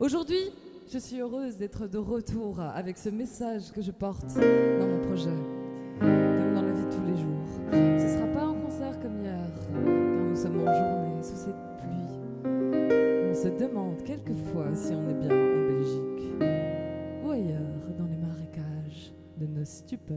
Aujourd'hui, je suis heureuse d'être de retour avec ce message que je porte dans mon projet, comme dans la vie de tous les jours. Ce ne sera pas un concert comme hier, car nous sommes en journée sous cette pluie. On se demande quelquefois si on est bien en Belgique ou ailleurs dans les marécages de nos stupeurs.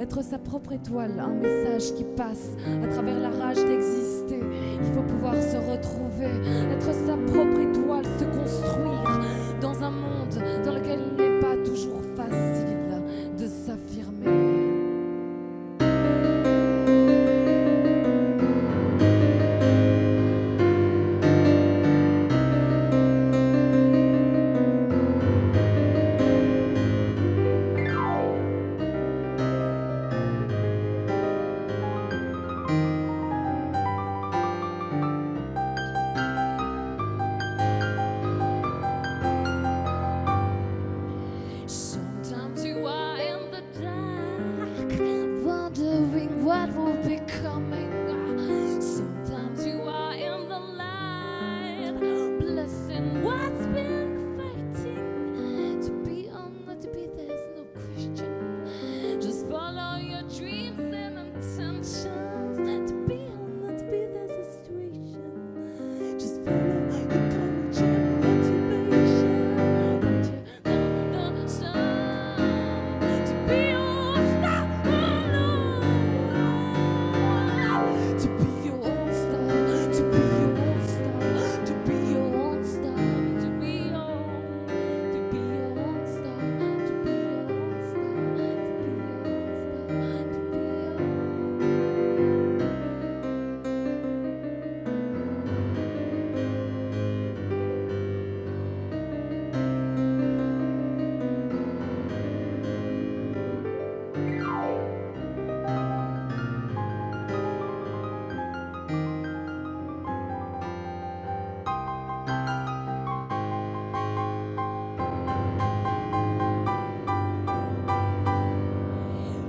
Être sa propre étoile, un message qui passe à travers la rage d'exister. Il faut pouvoir se retrouver, être sa propre étoile, se construire dans un monde dans lequel il n'est pas toujours facile de s'affirmer. Sometimes you are in the dark, wondering what will be coming. Sometimes you are in the light, blessing what's been fighting. To be or not to be, there's no question. Just follow your dreams and intentions. To be or not to be, there's a situation. Just follow your courage and motivation.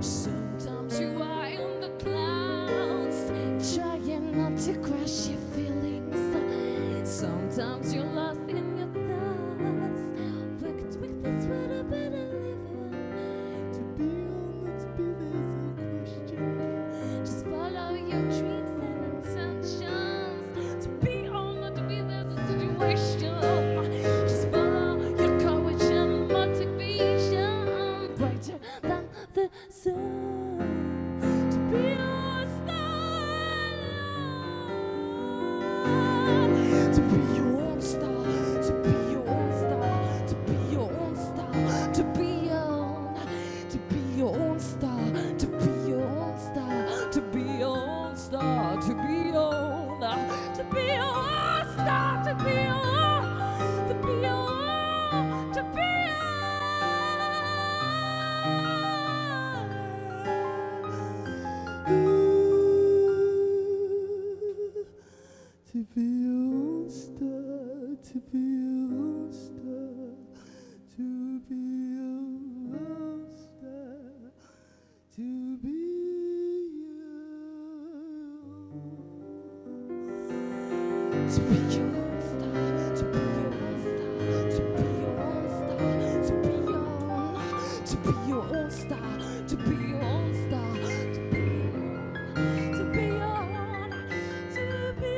Sometimes you are in the clouds, trying not to crush your feelings. Sometimes you're lost in your thoughts. Work to make this world a better living. To be or not to be, there's no question. Just follow your dreams and intentions. To be or not to be, there's a situation. Just follow your courage and motivation. Brighter than the sun. To be your star. To be your own star. To be your own star. To be your own star. To be your own star. To be your own star. To be your own star. To be your own. To be your own star. To be your own. To be your own. To be your to be your own star, to be your own star, to be your own star, to be your own star, to be your own star, to be your own star, to be your own, to be your own star, to be your own star, to be your own, to be your own, to be.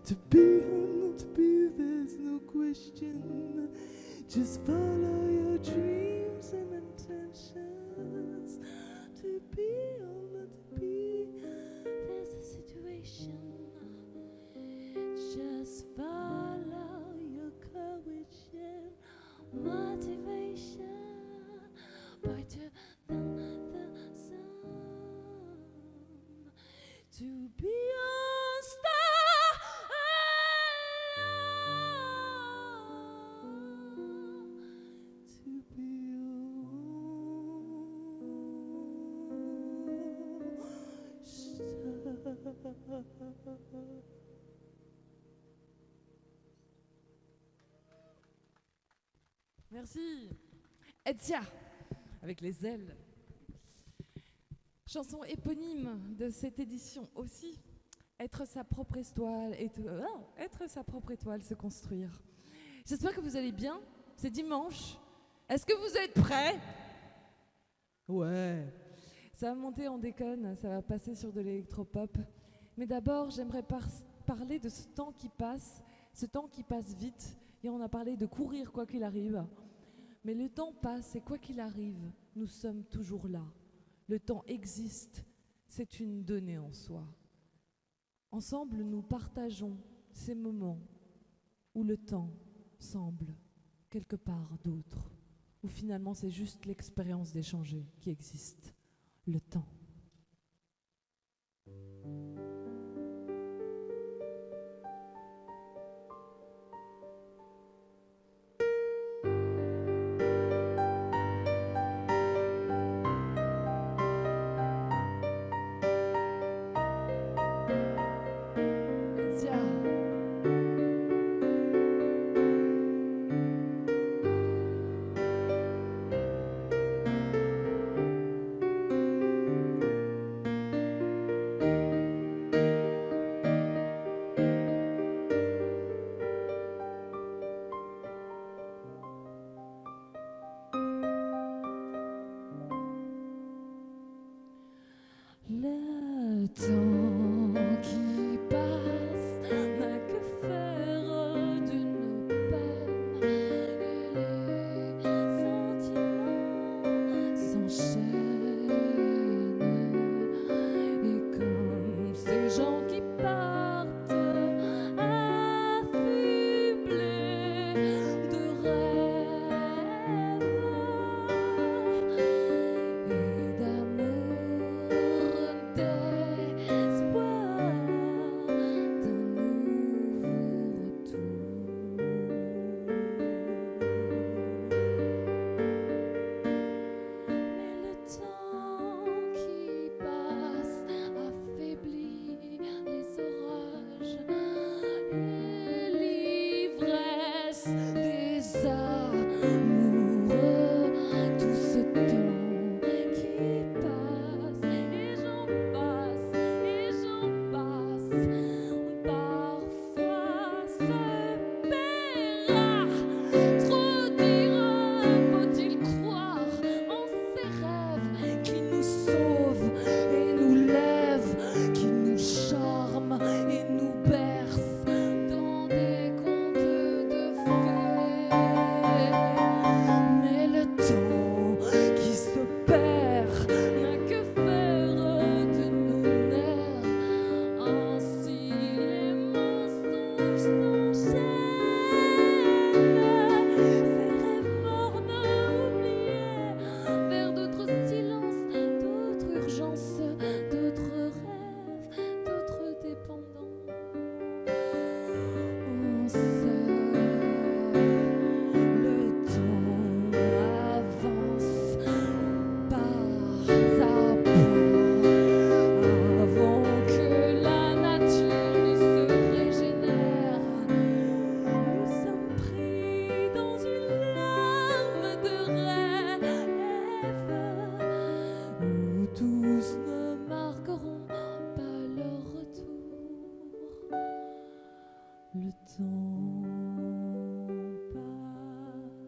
To be or not to be, there's no question. Just follow your dreams and intentions. To be or not to be, there's a situation. Just follow your courage and motivation. Brighter than the sun. To be your star. To be your own star. Merci. Etia, avec les ailes. Chanson éponyme de cette édition aussi. Être sa propre étoile, être sa propre étoile, se construire. J'espère que vous allez bien. C'est dimanche. Est-ce que vous êtes prêts? Ouais. Ça va monter en déconne, ça va passer sur de l'électropop. Mais d'abord, j'aimerais parler de ce temps qui passe vite. Et on a parlé de courir quoi qu'il arrive. Mais le temps passe et quoi qu'il arrive, nous sommes toujours là. Le temps existe, c'est une donnée en soi. Ensemble, nous partageons ces moments où le temps semble quelque part d'autre, où finalement c'est juste l'expérience d'échanger qui existe, le temps. Le temps qui passe n'a que faire d'une peine et les sentiments s'enchaînent. Et comme ces gens qui partent affublés de rêves et d'amour, d'espoir d'un nouveau retour. Mais le temps qui passe affaiblit les orages et l'ivresse des amoureux. Tout ce temps qui passe et j'en passe et j'en passe, parfois se paiera. Trop dur, faut-il croire en ces rêves qui nous sauvent et nous lèvent, qui nous charment et nous bercent dans des contes de fées. Mais le temps qui se perd n'a que faire de nos nerfs. Ainsi les mensonges s'enchaînent. Ces rêves mornes oubliés vers d'autres silences, d'autres urgences, d'autres rêves, d'autres dépendants. On sait, le temps avance pas à pas avant que la nature ne se régénère. Nous sommes pris dans une larme de rêve où tous ne marqueront pas leur retour. Le temps passe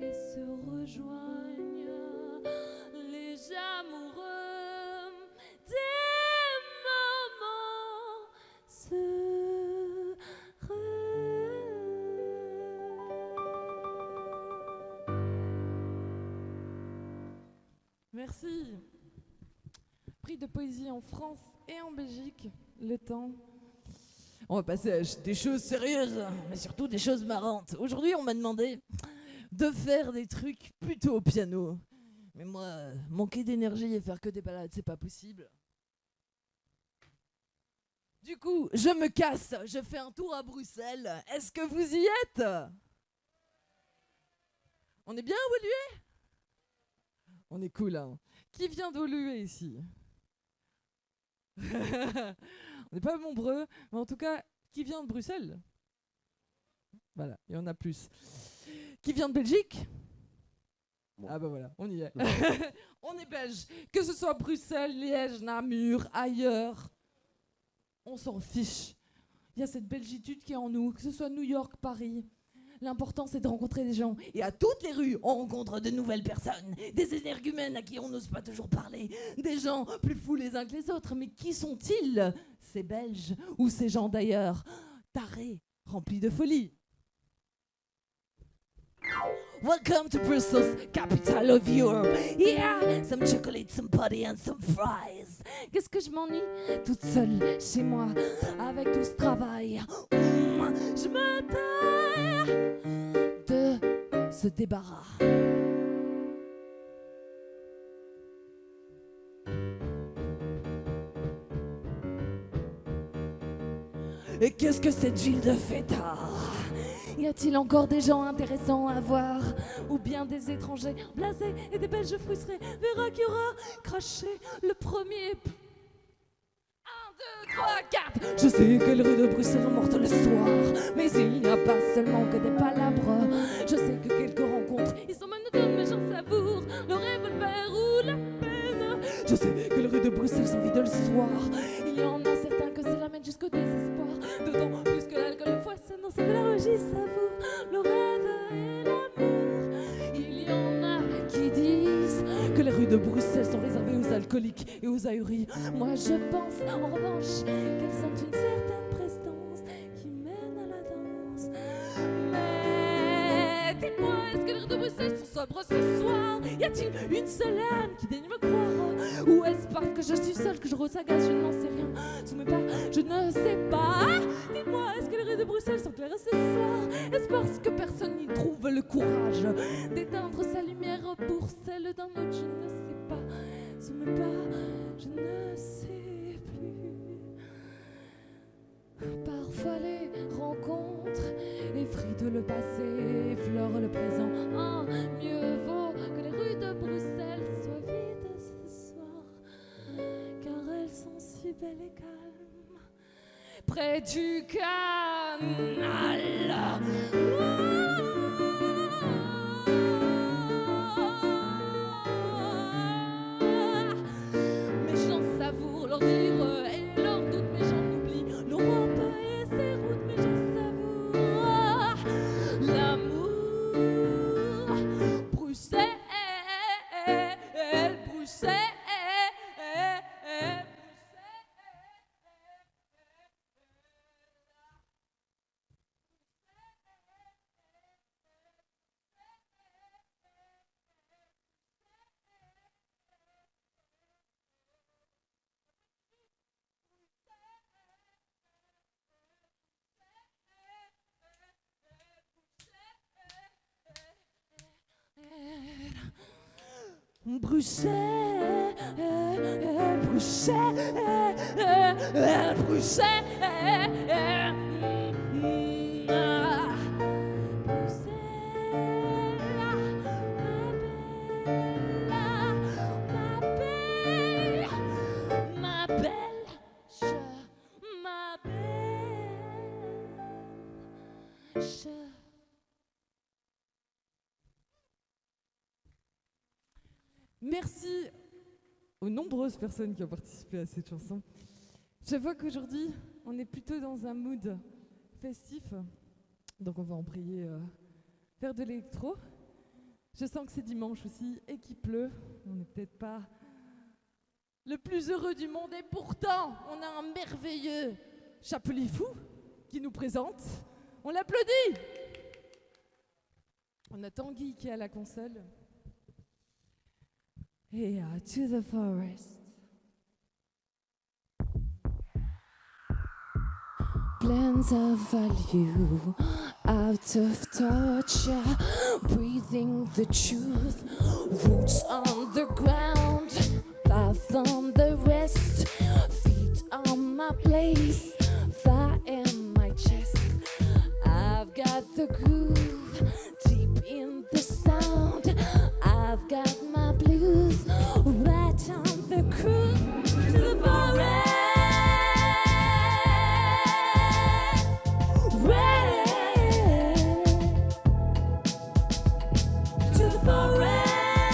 et se rejoignent les amoureux des moments heureux. Merci. Prix de poésie en France et en Belgique, le temps. On va passer à des choses sérieuses, mais surtout des choses marrantes. Aujourd'hui, on m'a demandé de faire des trucs plutôt au piano. Mais moi, manquer d'énergie et faire que des balades, c'est pas possible. Du coup, je me casse, je fais un tour à Bruxelles. Est-ce que vous y êtes? On est bien à Woluwe? On est cool, hein. Qui vient de Woluwe ici? On n'est pas nombreux, mais en tout cas, qui vient de Bruxelles? Voilà, il y en a plus. Qui vient de Belgique? Ah bah voilà, on y est. On est belge. Que ce soit Bruxelles, Liège, Namur, ailleurs, on s'en fiche. Il y a cette belgitude qui est en nous, que ce soit New York, Paris. L'important, c'est de rencontrer des gens. Et à toutes les rues, on rencontre de nouvelles personnes. Des énergumènes à qui on n'ose pas toujours parler. Des gens plus fous les uns que les autres. Mais qui sont-ils, ces Belges ou ces gens d'ailleurs, tarés, remplis de folie? Welcome to Brussels, capital of Europe. Yeah, some chocolate, some putty and some fries. Qu'est-ce que je m'ennuie toute seule chez moi avec tout ce travail. Je me taille de ce débarras. Et qu'est-ce que cette ville de fêtards? Y a-t-il encore des gens intéressants à voir? Ou bien des étrangers blasés et des Belges frustrés? Verra qui aura craché le premier. 1, 2, 3, 4. Je sais que les rues de Bruxelles sont mortes le soir, mais il n'y a pas seulement que des palabres. Je sais que quelques rencontres, ils sont monotones mais j'en savoure le revolver ou la peine. Je sais que les rues de Bruxelles sont vides le soir. Il y en a certains que cela mène jusqu'au désespoir. D'autant plus que l'alcool le foisonne, c'est que la regie savoure le rêve et l'amour. Il y en a qui disent que les rues de Bruxelles sont réservées aux alcooliques et aux ahuris. Moi je pense en revanche qu'elles ont une certaine prestance qui mène à la danse. Mais dites-moi, est-ce que les rues de Bruxelles sont sobres ce soir? Y a-t-il une seule âme qui daigne me croire? Ou est-ce parce que je suis seule que je ressagace? Je n'en sais rien. Sous mes pas, je ne sais pas. Dites-moi, est-ce que les rues de Bruxelles sont claires ce soir? Est-ce parce que personne n'y trouve le courage d'éteindre sa lumière pour celle d'un autre? Je ne sais pas. Sous mes pas, je ne sais plus. Parfois les rencontres effrient le passé, effleurent le présent. Ah, mieux vaut que les rues de Bruxelles soient vides ce soir, car elles sont si belles et calmes, près du canal. Mais j'en savoure leur dire et leurs doutes, mais j'en oublie l'Europe et ses routes, mais j'en savoure l'amour. Bruxelles, Bruxelles. Bruxelles, Bruxelles, Bruxelles, ma belle, ma belle. Merci aux nombreuses personnes qui ont participé à cette chanson. Je vois qu'aujourd'hui, on est plutôt dans un mood festif. Donc on va en prier faire de l'électro. Je sens que c'est dimanche aussi et qu'il pleut. On n'est peut-être pas le plus heureux du monde. Et pourtant, on a un merveilleux Chapelier Fou qui nous présente. On l'applaudit. On a Tanguy qui est à la console. Et to the forest. Plans of value, out of touch, breathing the truth, roots on the ground, path on the rest, feet on my place, fire in my chest. I've got the groove, deep in the sound, I've got my blues, right on the cruise to the forest. To the forest.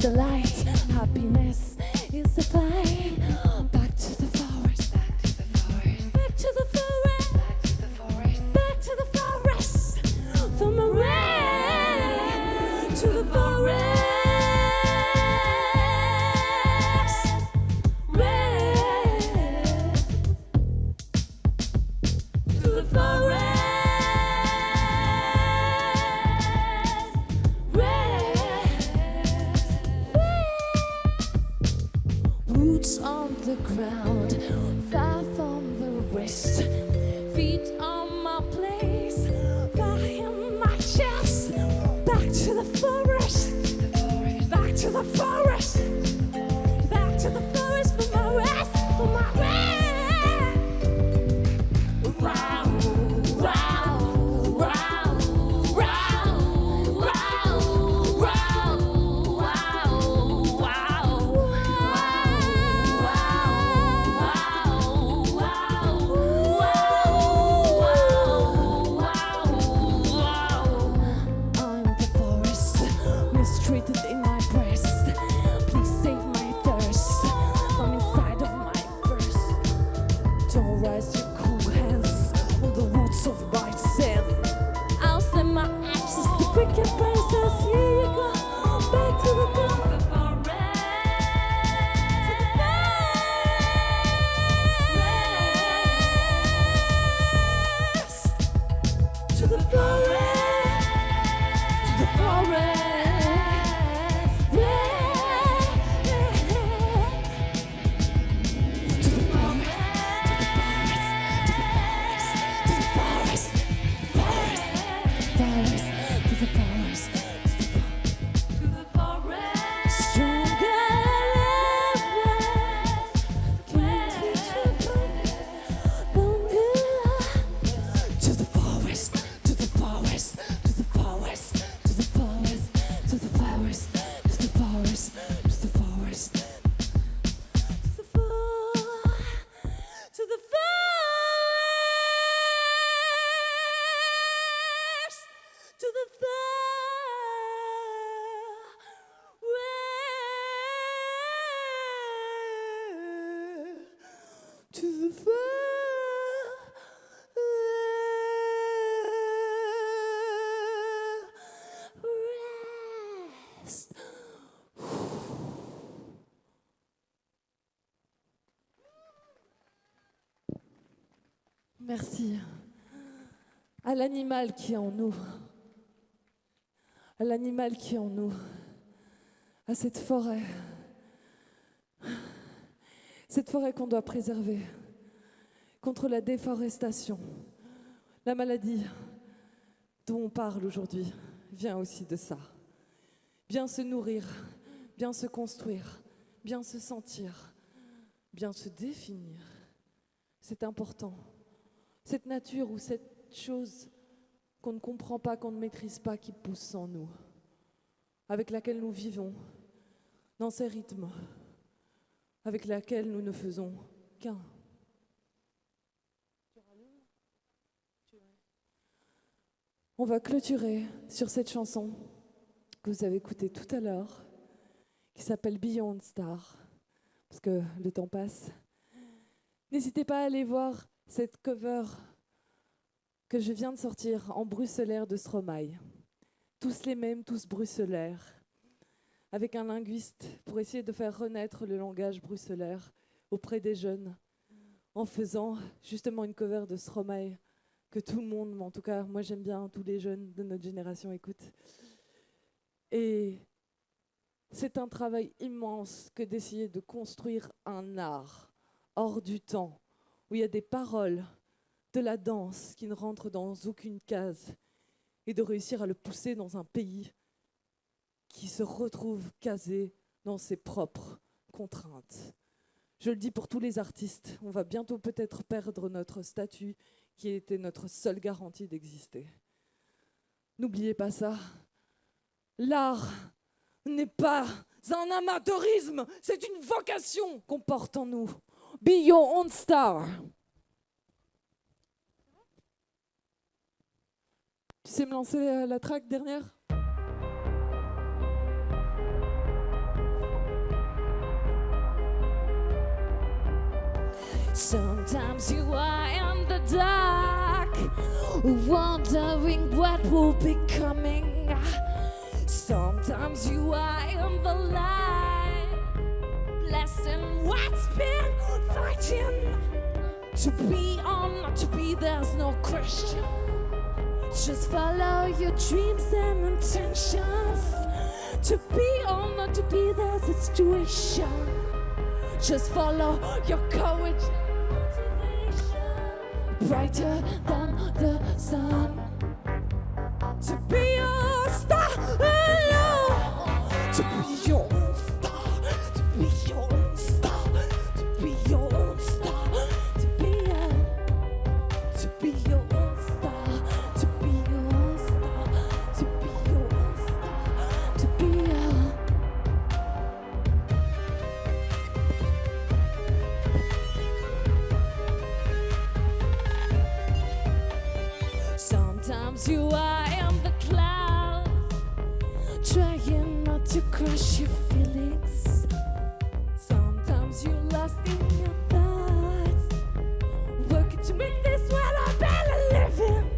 the light. Happiness is the fight. Back to the forest. Back to the forest. Back to the forest. From the rain to the forest. On the ground, far from the west. Feet on my place, far in my chest. Back to the forest, back to the forest, back to the forest for my rest, for my rest. Wow, wow, wow, wow, wow, wow, mistreated in my breast. Please save my thirst from inside of my verse. Don't raise your cool hands on the roots of my sin. I'll send my axes to break your braces. Here you go, back to the forest. To the forest, to the forest. To the forest. Merci à l'animal qui est en nous, à l'animal qui est en nous, à cette forêt qu'on doit préserver contre la déforestation. La maladie dont on parle aujourd'hui vient aussi de ça. Bien se nourrir, bien se construire, bien se sentir, bien se définir. C'est important. Cette nature ou cette chose qu'on ne comprend pas, qu'on ne maîtrise pas, qui pousse en nous, avec laquelle nous vivons, dans ces rythmes, avec laquelle nous ne faisons qu'un. On va clôturer sur cette chanson que vous avez écoutée tout à l'heure, qui s'appelle Beyond Star, parce que le temps passe. N'hésitez pas à aller voir cette cover que je viens de sortir en bruxellaire de Stromae. Tous les mêmes, tous bruxellaires, avec un linguiste pour essayer de faire renaître le langage bruxellaire auprès des jeunes, en faisant justement une cover de Stromae que tout le monde, en tout cas moi j'aime bien, tous les jeunes de notre génération écoutent. Et c'est un travail immense que d'essayer de construire un art hors du temps, où il y a des paroles, de la danse qui ne rentrent dans aucune case, et de réussir à le pousser dans un pays qui se retrouve casé dans ses propres contraintes. Je le dis pour tous les artistes, on va bientôt peut-être perdre notre statut qui était notre seule garantie d'exister. N'oubliez pas ça. L'art n'est pas un amateurisme, c'est une vocation qu'on porte en nous. Be your own star. Tu sais me lancer la track dernière ? Sometimes you are in the dark, wondering what will be coming. Sometimes you are in the light, blessing what's been fighting. To be or not to be, there's no question. Just follow your dreams and intentions. To be or not to be, there's a situation. Just follow your courage. Brighter than the sun. To be your star alone. To be your own star. To be your own star. To be your own star. To be your own star. To be your own star. To be your own star. To be your. Sometimes you are in the clouds, trying not to crush your feelings. Sometimes you're lost in your thoughts, working to make this world a better living.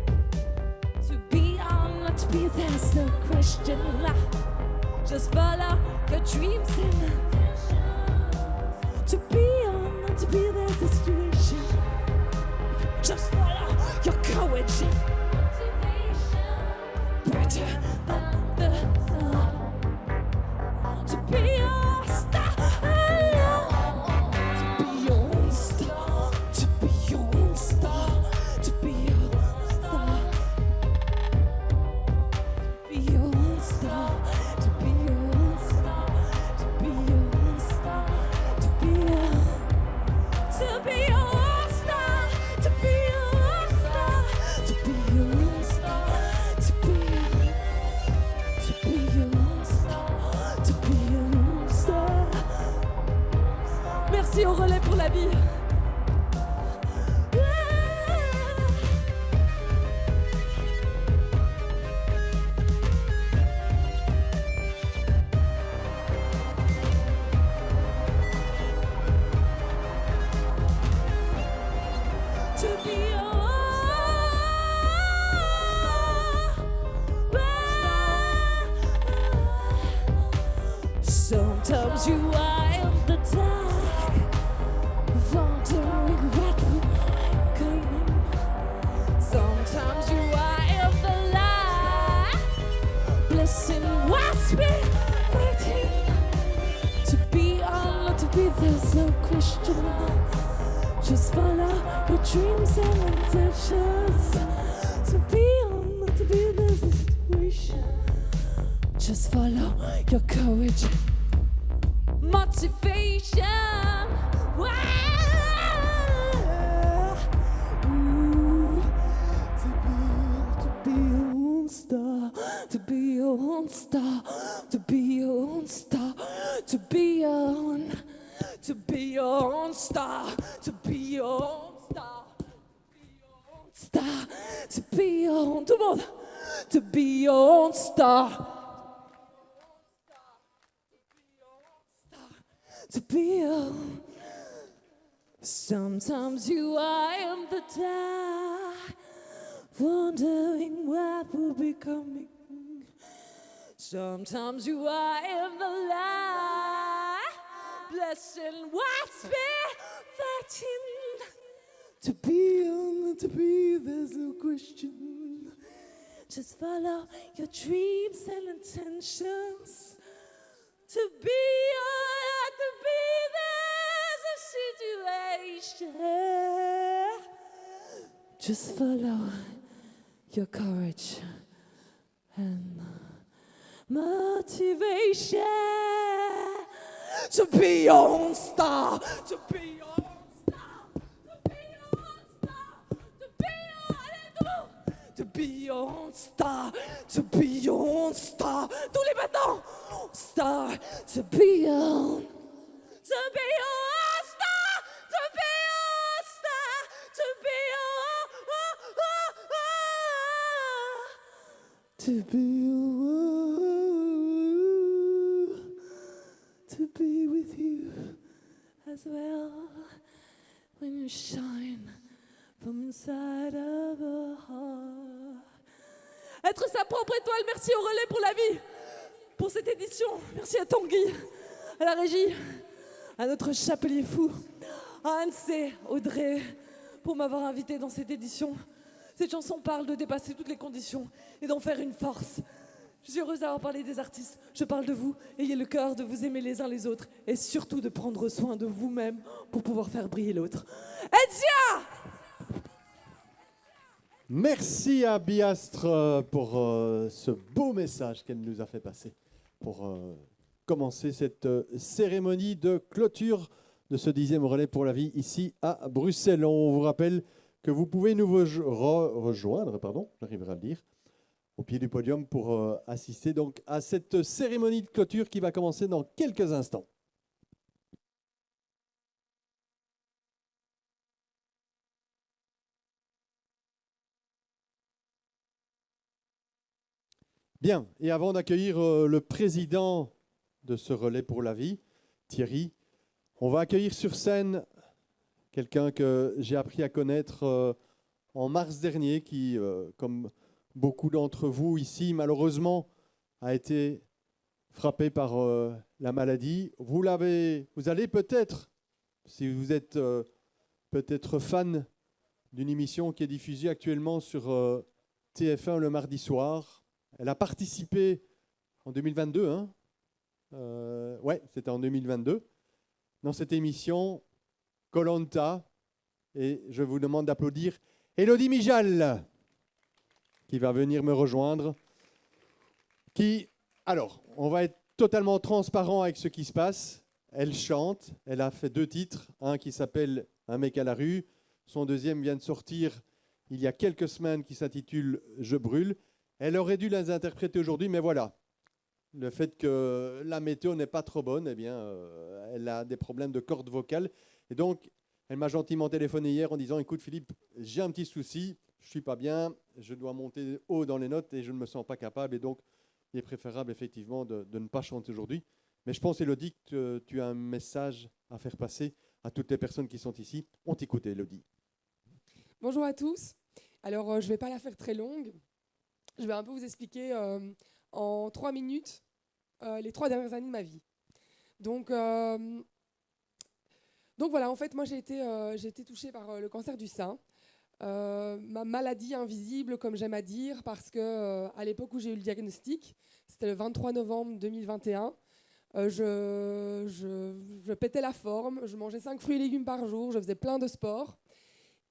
To be or not to be, there's no question. Just follow your dreams and to be or not to be, there's a situation. Just follow your courage. Brighter than the sun. To be your star alone. To be your own star. To be your own star. To be your own star. To be your own star. To be your own star. To be your own star. To be your. To be your own star. To be your own star. To be your own star. To be your own star. To be your own star. Merci au relais pour la vie. To be your sometimes you are in the dark, wondering what will come in. Sometimes you are in the light, blessing what's been waiting. To be or not to be, there's no question. Just follow your dreams and intentions. To be or not to be, there's a situation. Just follow your courage. Motivation. Wow. To be your own star. To be your own star. To be your own star. To be your own. To be your own star. To be your own star. Star. To be your own. Tout le monde. To be your own star. To be your. Sometimes you are in the dark, wondering what will be coming. Sometimes you are in the light, blessing what's been fighting. To be or not to be, there's no question. Just follow your dreams and intentions. To be or not to be, there's a situation. Just follow your courage and motivation. To be your own star. To be your own star. To be your own star. To be your own. To be your own star. To be your own star. Tous les battants. Star. To be your own. To be your own star. To be your star. To be your to be to be with you as well. when you shine from inside of a heart. Être sa propre étoile, merci au Relais pour la vie, pour cette édition. Merci à Tanguy, à la régie, à notre chapelier fou, à Anse, Audrey, pour m'avoir invité dans cette édition. Cette chanson parle de dépasser toutes les conditions et d'en faire une force. Je suis heureuse d'avoir parlé des artistes. Je parle de vous. Ayez le cœur de vous aimer les uns les autres et surtout de prendre soin de vous-même pour pouvoir faire briller l'autre. Etia! Merci à Biastre pour ce beau message qu'elle nous a fait passer pour commencer cette cérémonie de clôture de ce 10e Relais pour la vie ici à Bruxelles. On vous rappelle que vous pouvez nous rejoindre, j'arriverai à le dire, au pied du podium pour assister donc à cette cérémonie de clôture qui va commencer dans quelques instants. Bien, et avant d'accueillir le président de ce Relais pour la vie, Thierry, on va accueillir sur scène quelqu'un que j'ai appris à connaître en mars dernier, qui, comme beaucoup d'entre vous ici, malheureusement, a été frappé par la maladie. Vous allez peut-être, si vous êtes peut-être fan d'une émission qui est diffusée actuellement sur TF1 le mardi soir. Elle a participé en 2022, hein, ouais, c'était en 2022, dans cette émission Koh-Lanta, et je vous demande d'applaudir Élodie Mijal, qui va venir me rejoindre. Alors, on va être totalement transparent avec ce qui se passe. Elle chante, elle a fait 2 titres, un qui s'appelle Un mec à la rue, son deuxième vient de sortir il y a quelques semaines qui s'intitule Je brûle. Elle aurait dû les interpréter aujourd'hui, mais voilà. Le fait que la météo n'est pas trop bonne, eh bien, elle a des problèmes de cordes vocales. Et donc, elle m'a gentiment téléphoné hier en disant « Écoute Philippe, j'ai un petit souci, je ne suis pas bien, je dois monter haut dans les notes et je ne me sens pas capable. » Et donc, il est préférable effectivement de ne pas chanter aujourd'hui. Mais je pense, Élodie, que tu as un message à faire passer à toutes les personnes qui sont ici. On t'écoute, Élodie. Bonjour à tous. Alors, je ne vais pas la faire très longue. Je vais un peu vous expliquer en 3 minutes les 3 dernières années de ma vie. Donc voilà, en fait, moi j'ai été touchée par le cancer du sein. Ma maladie invisible, comme j'aime à dire, parce que à l'époque où j'ai eu le diagnostic, c'était le 23 novembre 2021, je pétais la forme, je mangeais 5 fruits et légumes par jour, je faisais plein de sport.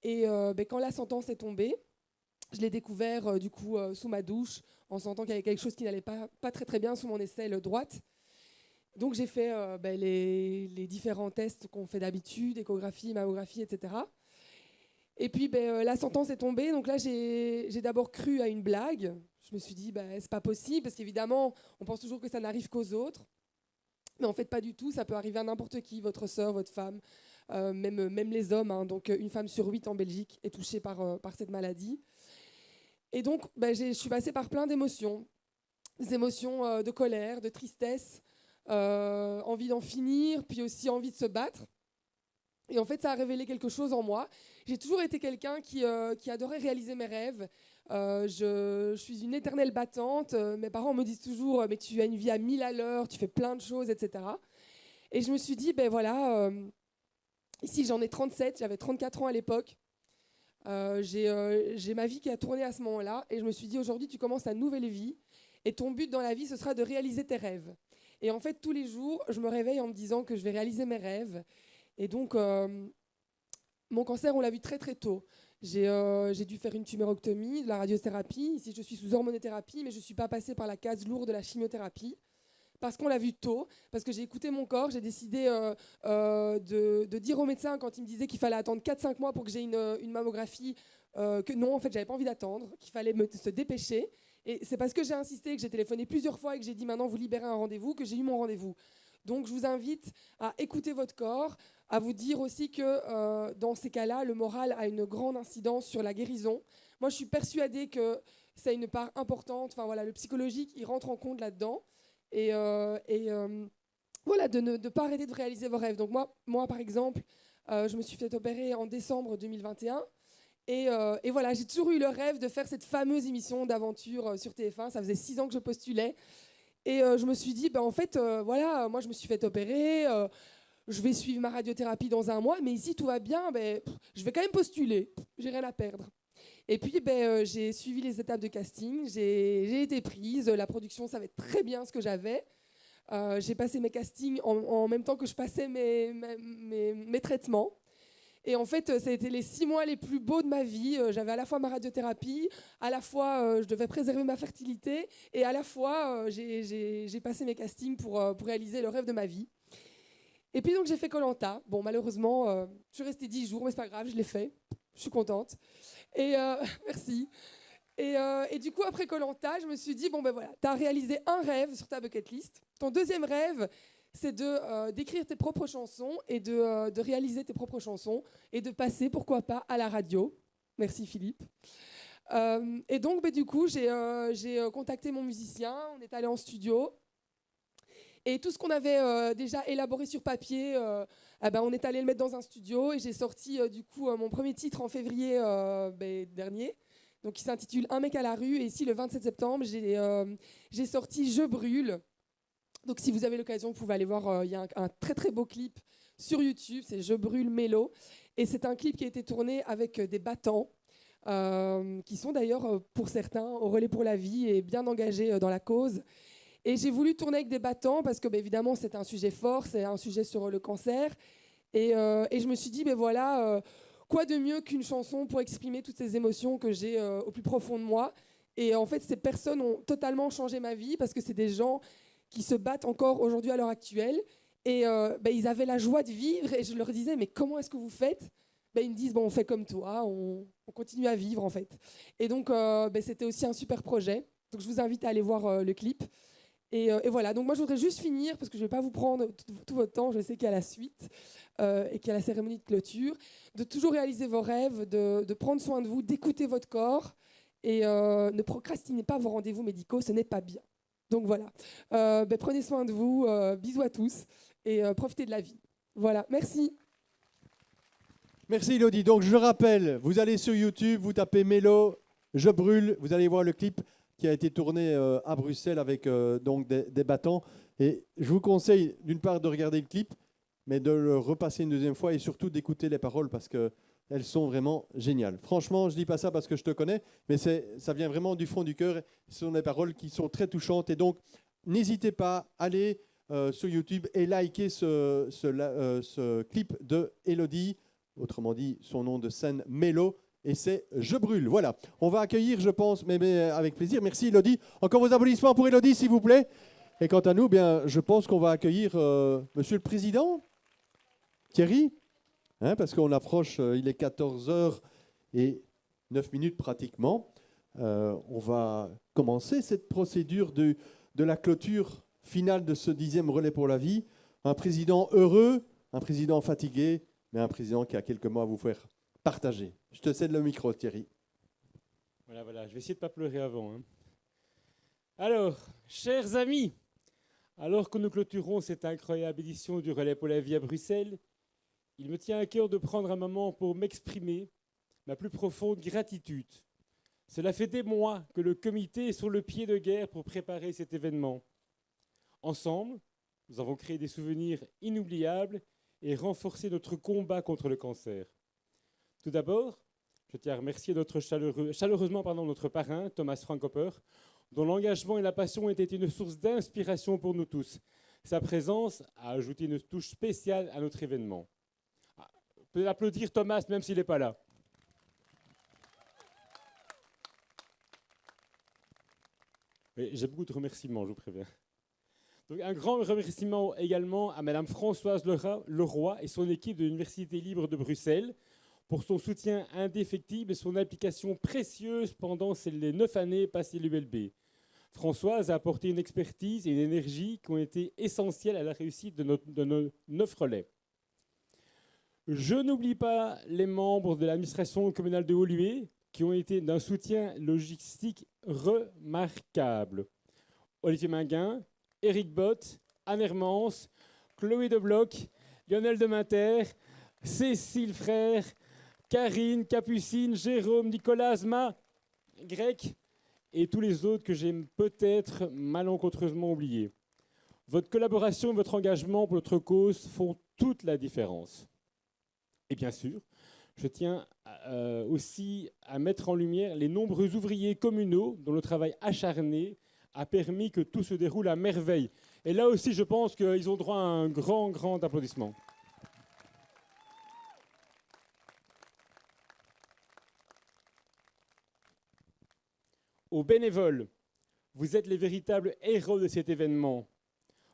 Et quand la sentence est tombée, je l'ai découvert du coup sous ma douche, en sentant qu'il y avait quelque chose qui n'allait pas très très bien sous mon aisselle droite. Donc j'ai fait les différents tests qu'on fait d'habitude, échographie, mammographie, etc. Et puis la sentence est tombée, donc là j'ai d'abord cru à une blague. Je me suis dit c'est pas possible, parce qu'évidemment on pense toujours que ça n'arrive qu'aux autres. Mais en fait pas du tout, ça peut arriver à n'importe qui, votre sœur, votre femme, même les hommes. Hein. Donc une femme sur 8 en Belgique est touchée par cette maladie. Et donc, je suis passée par plein d'émotions. Des émotions de colère, de tristesse, envie d'en finir, puis aussi envie de se battre. Et en fait, ça a révélé quelque chose en moi. J'ai toujours été quelqu'un qui adorait réaliser mes rêves. Je suis une éternelle battante. Mes parents me disent toujours « mais tu as une vie à 1000 à l'heure, tu fais plein de choses, etc. » Et je me suis dit, ici j'en ai 37, j'avais 34 ans à l'époque. J'ai ma vie qui a tourné à ce moment-là et je me suis dit aujourd'hui tu commences ta nouvelle vie et ton but dans la vie ce sera de réaliser tes rêves. Et en fait tous les jours je me réveille en me disant que je vais réaliser mes rêves. Et donc mon cancer on l'a vu très très tôt. J'ai dû faire une tumoroctomie, de la radiothérapie. Ici je suis sous hormonothérapie mais je ne suis pas passée par la case lourde de la chimiothérapie. Parce qu'on l'a vu tôt, parce que j'ai écouté mon corps, j'ai décidé de dire au médecin quand il me disait qu'il fallait attendre 4-5 mois pour que j'ai une mammographie, que non, en fait, j'avais pas envie d'attendre, qu'il fallait se dépêcher. Et c'est parce que j'ai insisté, que j'ai téléphoné plusieurs fois et que j'ai dit maintenant vous libérez un rendez-vous, que j'ai eu mon rendez-vous. Donc je vous invite à écouter votre corps, à vous dire aussi que dans ces cas-là, le moral a une grande incidence sur la guérison. Moi, je suis persuadée que c'est une part importante, enfin voilà, le psychologique, il rentre en compte là-dedans. Et voilà, de ne pas arrêter de réaliser vos rêves. Donc moi par exemple, Je me suis fait opérer en décembre 2021. Et voilà, j'ai toujours eu le rêve de faire cette fameuse émission d'aventure sur TF1. Ça faisait 6 ans que je postulais. Et je me suis dit, en fait, voilà, moi je me suis fait opérer. Je vais suivre ma radiothérapie dans 1 mois. Mais ici, tout va bien. Je vais quand même postuler. J'ai rien à perdre. Et puis, j'ai suivi les étapes de casting. J'ai été prise. La production savait très bien ce que j'avais. J'ai passé mes castings en même temps que je passais mes traitements. Et en fait, ça a été les 6 mois les plus beaux de ma vie. J'avais à la fois ma radiothérapie, à la fois je devais préserver ma fertilité, et à la fois j'ai passé mes castings pour réaliser le rêve de ma vie. Et puis donc j'ai fait Koh-Lanta. Bon, malheureusement, je suis restée 10 jours, mais c'est pas grave, je l'ai fait. Je suis contente. Et merci. Et du coup, après Koh-Lanta, je me suis dit, voilà, tu as réalisé un rêve sur ta bucket list. Ton deuxième rêve, c'est d'écrire tes propres chansons et de réaliser tes propres chansons et de passer, pourquoi pas, à la radio. Merci Philippe. Et donc, du coup, j'ai contacté mon musicien, on est allé en studio. Et tout ce qu'on avait déjà élaboré sur papier, on est allé le mettre dans un studio et j'ai sorti du coup mon premier titre en février dernier. Donc, il s'intitule Un mec à la rue. Et ici, le 27 septembre, j'ai sorti Je brûle. Donc, si vous avez l'occasion, vous pouvez aller voir. Il y a un très, très beau clip sur YouTube. C'est Je brûle Mélo. Et c'est un clip qui a été tourné avec des battants, qui sont d'ailleurs, pour certains, au relais pour la vie et bien engagés dans la cause. Et j'ai voulu tourner avec des battants parce que, évidemment, c'est un sujet fort. C'est un sujet sur le cancer. Et je me suis dit, voilà... quoi de mieux qu'une chanson pour exprimer toutes ces émotions que j'ai au plus profond de moi. Et en fait, ces personnes ont totalement changé ma vie parce que c'est des gens qui se battent encore aujourd'hui à l'heure actuelle. Et ils avaient la joie de vivre. Et je leur disais, mais comment est-ce que vous faites ? Ils me disent, on fait comme toi, on continue à vivre en fait. Et donc, c'était aussi un super projet. Donc, je vous invite à aller voir le clip. Et voilà, donc moi je voudrais juste finir, parce que je ne vais pas vous prendre tout votre temps, je sais qu'il y a la suite et qu'il y a la cérémonie de clôture, de toujours réaliser vos rêves, de prendre soin de vous, d'écouter votre corps et ne procrastinez pas vos rendez-vous médicaux, ce n'est pas bien. Donc voilà, prenez soin de vous, bisous à tous et profitez de la vie. Voilà, merci. Merci Elodie. Donc je rappelle, vous allez sur YouTube, vous tapez Mélo, Je brûle, vous allez voir le clip qui a été tourné à Bruxelles avec donc des battants. Et je vous conseille d'une part de regarder le clip, mais de le repasser une deuxième fois et surtout d'écouter les paroles parce qu'elles sont vraiment géniales. Franchement, je ne dis pas ça parce que je te connais, mais ça vient vraiment du fond du cœur. Ce sont des paroles qui sont très touchantes. Et donc, n'hésitez pas, allez sur YouTube et likez ce clip de Elodie, autrement dit son nom de scène Mélo. Et c'est Je brûle. Voilà. On va accueillir, je pense, mais avec plaisir. Merci Elodie. Encore vos applaudissements pour Elodie, s'il vous plaît. Et quant à nous, je pense qu'on va accueillir Monsieur le Président, Thierry, parce qu'on approche, il est 14h09 pratiquement. On va commencer cette procédure de la clôture finale de ce 10e relais pour la vie. Un président heureux, un président fatigué, mais un président qui a quelques mots à vous faire partager. Je te cède le micro, Thierry. Voilà, je vais essayer de ne pas pleurer avant. Alors, chers amis, alors que nous clôturons cette incroyable édition du Relais pour la vie à Bruxelles, il me tient à cœur de prendre un moment pour m'exprimer ma plus profonde gratitude. Cela fait des mois que le comité est sur le pied de guerre pour préparer cet événement. Ensemble, nous avons créé des souvenirs inoubliables et renforcé notre combat contre le cancer. Tout d'abord, je tiens à remercier chaleureusement notre parrain, Thomas Frankopper, dont l'engagement et la passion ont été une source d'inspiration pour nous tous. Sa présence a ajouté une touche spéciale à notre événement. On peut applaudir Thomas, même s'il n'est pas là. J'ai beaucoup de remerciements, je vous préviens. Donc, un grand remerciement également à Madame Françoise Leroy et son équipe de l'Université libre de Bruxelles pour son soutien indéfectible et son implication précieuse pendant les 9 années passées à l'ULB. Françoise a apporté une expertise et une énergie qui ont été essentielles à la réussite de nos 9 relais. Je n'oublie pas les membres de l'administration communale de Woluwe qui ont été d'un soutien logistique remarquable. Olivier Minguin, Éric Bott, Anne Hermance, Chloé Debloc, Lionel Deminter, Cécile Frère, Karine, Capucine, Jérôme, Nicolas, Ma, Grec et tous les autres que j'ai peut-être malencontreusement oubliés. Votre collaboration et votre engagement pour notre cause font toute la différence. Et bien sûr, je tiens aussi à mettre en lumière les nombreux ouvriers communaux dont le travail acharné a permis que tout se déroule à merveille. Et là aussi, je pense qu'ils ont droit à un grand applaudissement. Aux bénévoles, vous êtes les véritables héros de cet événement.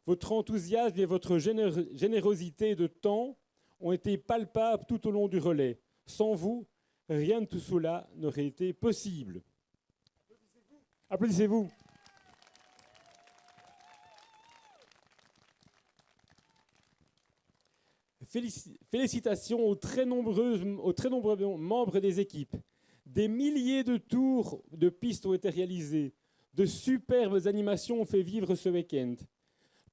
Votre enthousiasme et votre générosité de temps ont été palpables tout au long du relais. Sans vous, rien de tout cela n'aurait été possible. Applaudissez-vous. Félicitations aux très nombreux membres des équipes. Des milliers de tours de pistes ont été réalisés. De superbes animations ont fait vivre ce week-end.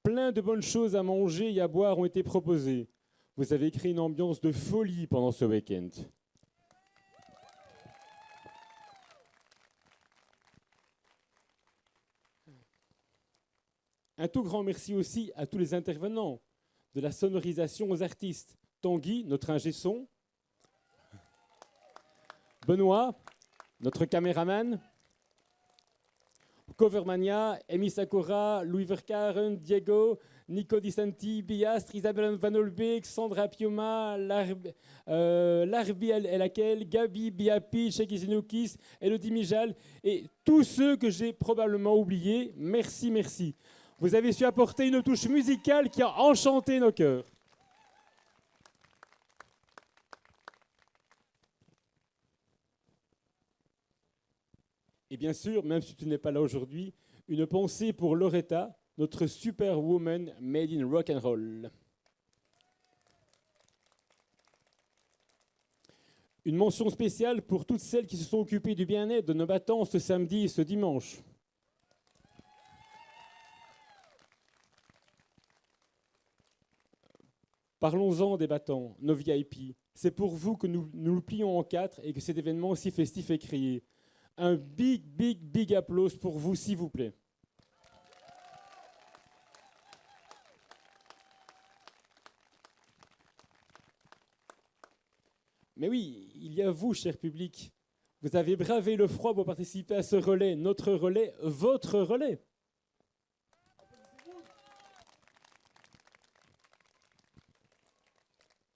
Plein de bonnes choses à manger et à boire ont été proposées. Vous avez créé une ambiance de folie pendant ce week-end. Un tout grand merci aussi à tous les intervenants, de la sonorisation aux artistes. Tanguy, notre ingé son. Benoît, notre caméraman. Covermania, Emi Sakura, Louis Verkaren, Diego, Nico Di Santi, Biastre, Isabelle Van Olbeek, Sandra Pioma, Larbi Elakel, Gabi Biapi, Chekizinukis, Elodie Mijal et tous ceux que j'ai probablement oubliés. Merci, merci. Vous avez su apporter une touche musicale qui a enchanté nos cœurs. Et bien sûr, même si tu n'es pas là aujourd'hui, une pensée pour Loretta, notre superwoman made in rock and roll. Une mention spéciale pour toutes celles qui se sont occupées du bien-être de nos battants ce samedi et ce dimanche. Parlons-en des battants, nos VIP. C'est pour vous que nous nous plions en quatre et que cet événement si festif est créé. Un big applause pour vous, s'il vous plaît. Mais oui, il y a vous, cher public. Vous avez bravé le froid pour participer à ce relais, notre relais, votre relais.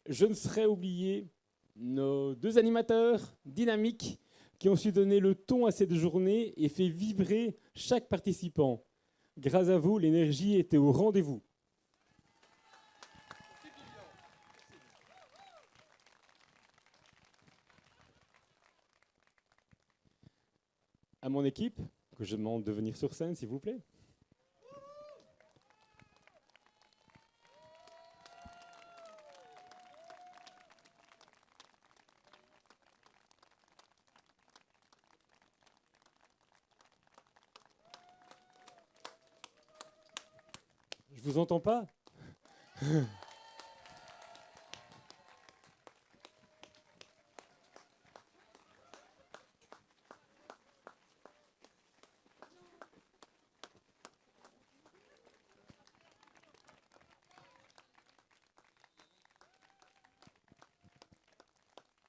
Je ne saurais oublier nos deux animateurs dynamiques qui ont su donner le ton à cette journée et fait vibrer chaque participant. Grâce à vous, l'énergie était au rendez-vous. À mon équipe, que je demande de venir sur scène, s'il vous plaît. Je vous entends pas.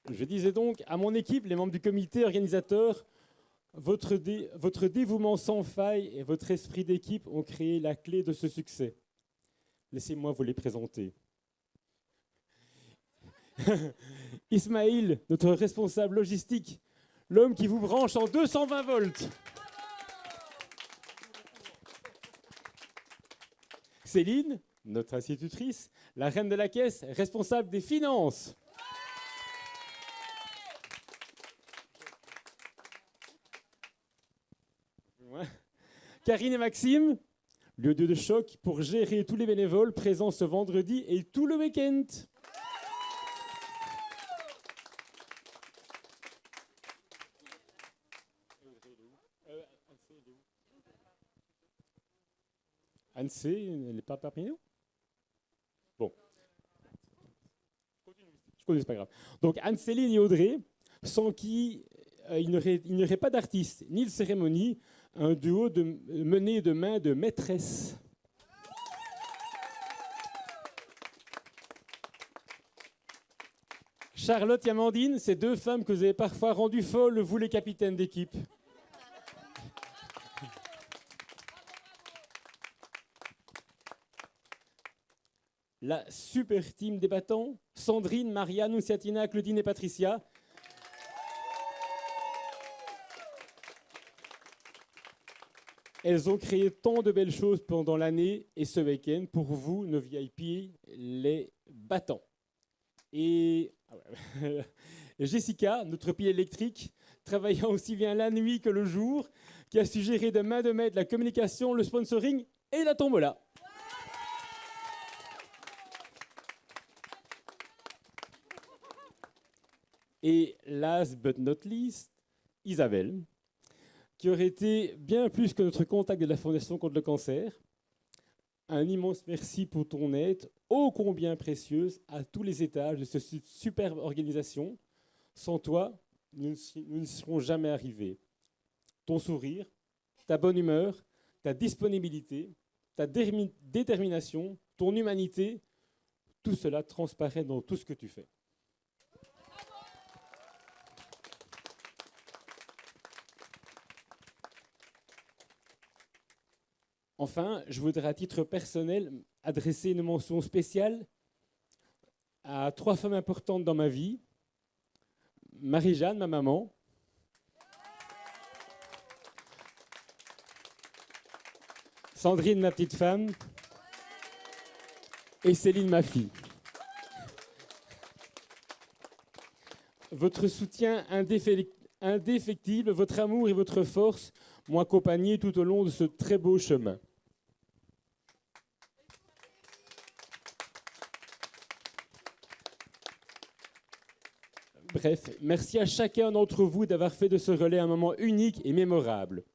Je disais donc à mon équipe, les membres du comité organisateur, votre dévouement sans faille et votre esprit d'équipe ont créé la clé de ce succès. Laissez-moi vous les présenter. Ismaïl, notre responsable logistique, l'homme qui vous branche en 220 volts. Céline, notre institutrice, la reine de la caisse, responsable des finances. Karine et Maxime, lieu de choc pour gérer tous les bénévoles présents ce vendredi et tout le week-end. Anne-C, elle n'est pas parmi nous? Bon. Je connais, c'est pas grave. Donc Anne-Céline et Audrey, sans qui il n'y aurait pas d'artiste ni de cérémonie, un duo mené de main de maîtresse. Charlotte et Amandine, ces deux femmes que vous avez parfois rendues folles, vous les capitaines d'équipe. La super team des battants, Sandrine, Maria, Nunciatina, Claudine et Patricia. Elles ont créé tant de belles choses pendant l'année et ce week-end pour vous, nos VIP, les battants. Et Jessica, notre pile électrique, travaillant aussi bien la nuit que le jour, qui a su gérer de main de maître la communication, le sponsoring et la tombola. Et last but not least, Isabelle, qui aurait été bien plus que notre contact de la Fondation contre le cancer. Un immense merci pour ton aide, ô combien précieuse, à tous les étages de cette superbe organisation. Sans toi, nous ne serons jamais arrivés. Ton sourire, ta bonne humeur, ta disponibilité, ta détermination, ton humanité, tout cela transparaît dans tout ce que tu fais. Enfin, je voudrais à titre personnel adresser une mention spéciale à 3 femmes importantes dans ma vie. Marie-Jeanne, ma maman. Sandrine, ma petite femme. Et Céline, ma fille. Votre soutien indéfectible, votre amour et votre force m'ont accompagné tout au long de ce très beau chemin. Bref, merci à chacun d'entre vous d'avoir fait de ce relais un moment unique et mémorable.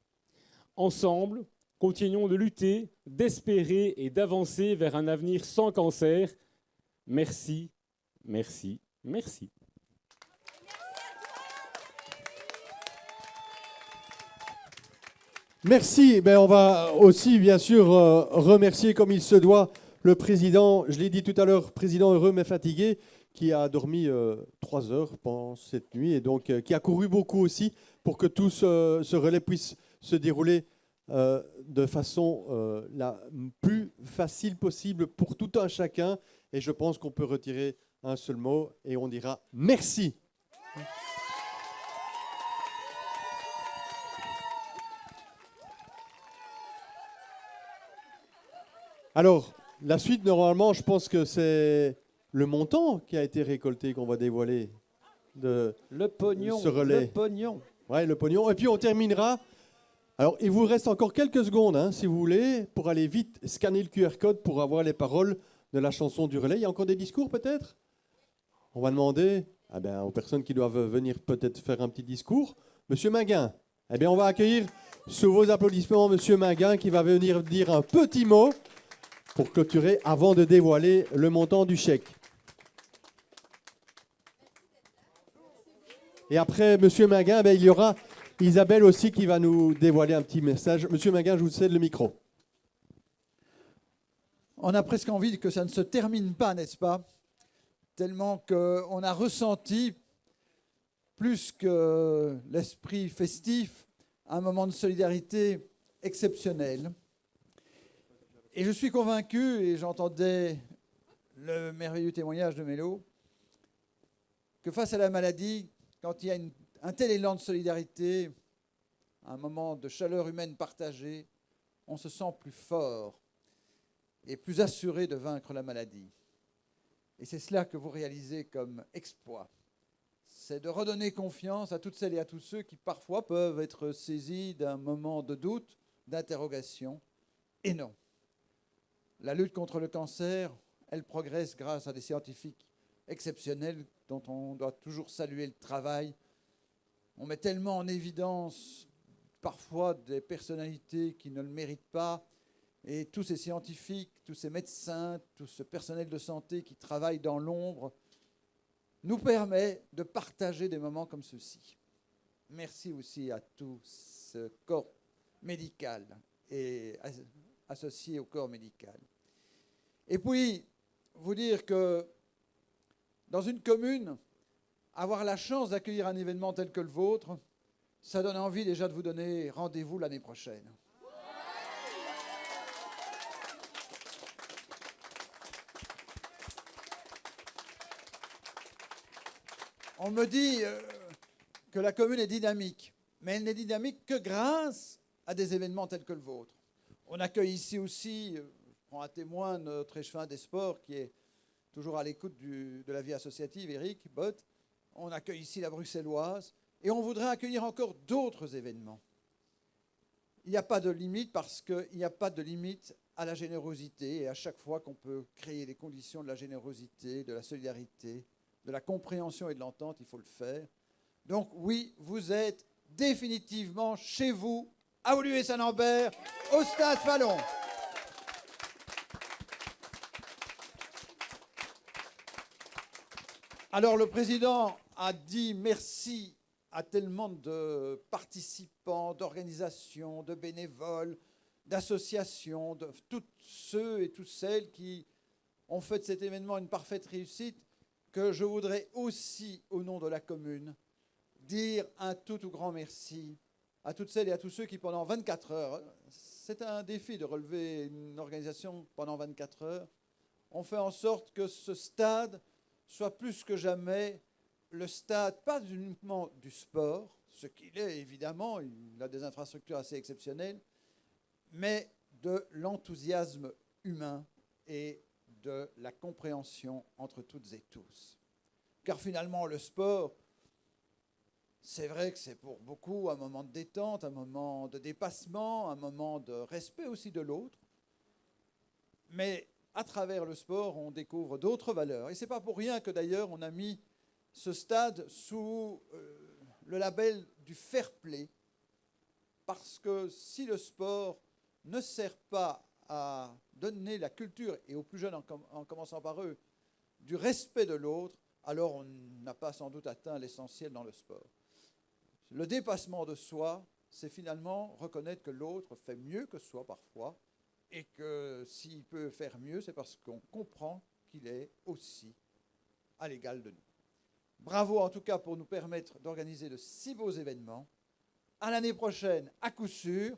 Ensemble, continuons de lutter, d'espérer et d'avancer vers un avenir sans cancer. Merci, merci, merci. Merci. Ben, on va aussi, bien sûr, remercier comme il se doit le président, je l'ai dit tout à l'heure, président heureux mais fatigué, qui a dormi 3 heures pendant cette nuit et donc qui a couru beaucoup aussi pour que tout ce relais puisse se dérouler de façon la plus facile possible pour tout un chacun. Et je pense qu'on peut retirer un seul mot et on dira merci. Alors, la suite, normalement, je pense que c'est le montant qui a été récolté qu'on va dévoiler de le pognon, ce relais. Le pognon. Ouais, le pognon. Et puis, on terminera. Alors, il vous reste encore quelques secondes, hein, si vous voulez, pour aller vite scanner le QR code pour avoir les paroles de la chanson du relais. Il y a encore des discours, peut-être? On va demander aux personnes qui doivent venir peut-être faire un petit discours. Monsieur Minguin, eh bien, on va accueillir sous vos applaudissements Monsieur Minguin qui va venir dire un petit mot pour clôturer avant de dévoiler le montant du chèque. Et après Monsieur Minguin, il y aura Isabelle aussi qui va nous dévoiler un petit message. Monsieur Minguin, je vous cède le micro. On a presque envie que ça ne se termine pas, n'est-ce pas? Tellement qu'on a ressenti, plus que l'esprit festif, un moment de solidarité exceptionnel. Et je suis convaincu, et j'entendais le merveilleux témoignage de Mélo, que face à la maladie, quand il y a un tel élan de solidarité, un moment de chaleur humaine partagée, on se sent plus fort et plus assuré de vaincre la maladie. Et c'est cela que vous réalisez comme exploit. C'est de redonner confiance à toutes celles et à tous ceux qui parfois peuvent être saisis d'un moment de doute, d'interrogation. Et non. La lutte contre le cancer, elle progresse grâce à des scientifiques exceptionnels dont on doit toujours saluer le travail. On met tellement en évidence parfois des personnalités qui ne le méritent pas. Et tous ces scientifiques, tous ces médecins, tout ce personnel de santé qui travaille dans l'ombre, nous permet de partager des moments comme ceux-ci. Merci aussi à tout ce corps médical et associé au corps médical. Et puis, vous dire que dans une commune, avoir la chance d'accueillir un événement tel que le vôtre, ça donne envie déjà de vous donner rendez-vous l'année prochaine. On me dit que la commune est dynamique, mais elle n'est dynamique que grâce à des événements tels que le vôtre. On accueille ici aussi, je prends à témoin notre échevin des sports qui est toujours à l'écoute de la vie associative, Eric Bott. On accueille ici la Bruxelloise et on voudrait accueillir encore d'autres événements. Il n'y a pas de limite parce qu'il n'y a pas de limite à la générosité et à chaque fois qu'on peut créer les conditions de la générosité, de la solidarité, de la compréhension et de l'entente, il faut le faire. Donc oui, vous êtes définitivement chez vous, à Woluwe-Saint-Lambert, au Stade Fallon. Alors le président a dit merci à tellement de participants, d'organisations, de bénévoles, d'associations, de tous ceux et toutes celles qui ont fait de cet événement une parfaite réussite, que je voudrais aussi, au nom de la commune, dire un tout grand merci à toutes celles et à tous ceux qui, pendant 24 heures, c'est un défi de relever une organisation pendant 24 heures, ont fait en sorte que ce stade soit plus que jamais le stade, pas uniquement du sport, ce qu'il est évidemment, il a des infrastructures assez exceptionnelles, mais de l'enthousiasme humain et de la compréhension entre toutes et tous. Car finalement, le sport, c'est vrai que c'est pour beaucoup un moment de détente, un moment de dépassement, un moment de respect aussi de l'autre. Mais à travers le sport, on découvre d'autres valeurs. Et ce n'est pas pour rien que d'ailleurs on a mis ce stade sous le label du fair play. Parce que si le sport ne sert pas à donner la culture, et aux plus jeunes en commençant par eux, du respect de l'autre, alors on n'a pas sans doute atteint l'essentiel dans le sport. Le dépassement de soi, c'est finalement reconnaître que l'autre fait mieux que soi parfois, et que s'il peut faire mieux, c'est parce qu'on comprend qu'il est aussi à l'égal de nous. Bravo en tout cas pour nous permettre d'organiser de si beaux événements. À l'année prochaine, à coup sûr,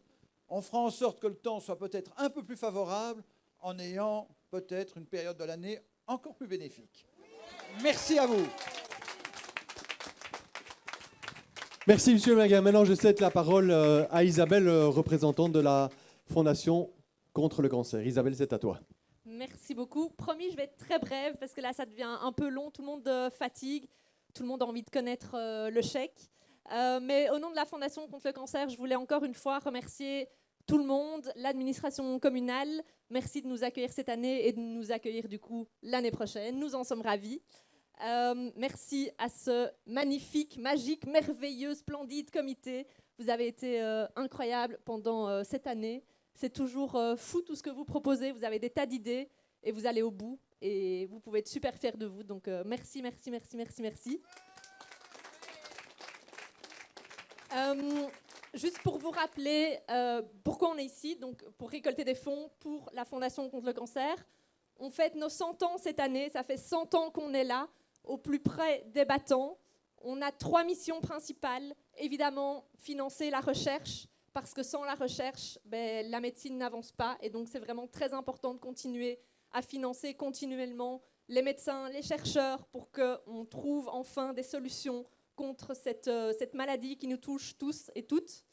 on fera en sorte que le temps soit peut-être un peu plus favorable en ayant peut-être une période de l'année encore plus bénéfique. Merci à vous. Merci, Monsieur Maguin. Maintenant, je cède la parole à Isabelle, représentante de la Fondation contre le cancer. Isabelle, c'est à toi. Merci beaucoup. Promis, je vais être très brève parce que là, ça devient un peu long. Tout le monde fatigue. Tout le monde a envie de connaître le chèque. Mais au nom de la Fondation contre le cancer, je voulais encore une fois remercier tout le monde, l'administration communale. Merci de nous accueillir cette année et de nous accueillir du coup l'année prochaine. Nous en sommes ravis. Merci à ce magnifique, magique, merveilleux, splendide comité. Vous avez été incroyables pendant cette année. C'est toujours fou tout ce que vous proposez. Vous avez des tas d'idées et vous allez au bout. Et vous pouvez être super fiers de vous. Donc merci, merci, merci, merci, merci. Juste pour vous rappeler pourquoi on est ici, donc pour récolter des fonds pour la Fondation contre le cancer. On fête nos 100 ans cette année, ça fait 100 ans qu'on est là, au plus près des battants. On a 3 missions principales. Évidemment, financer la recherche, parce que sans la recherche, la médecine n'avance pas. Et donc c'est vraiment très important de continuer à financer continuellement les médecins, les chercheurs, pour qu'on trouve enfin des solutions contre cette maladie qui nous touche tous et toutes.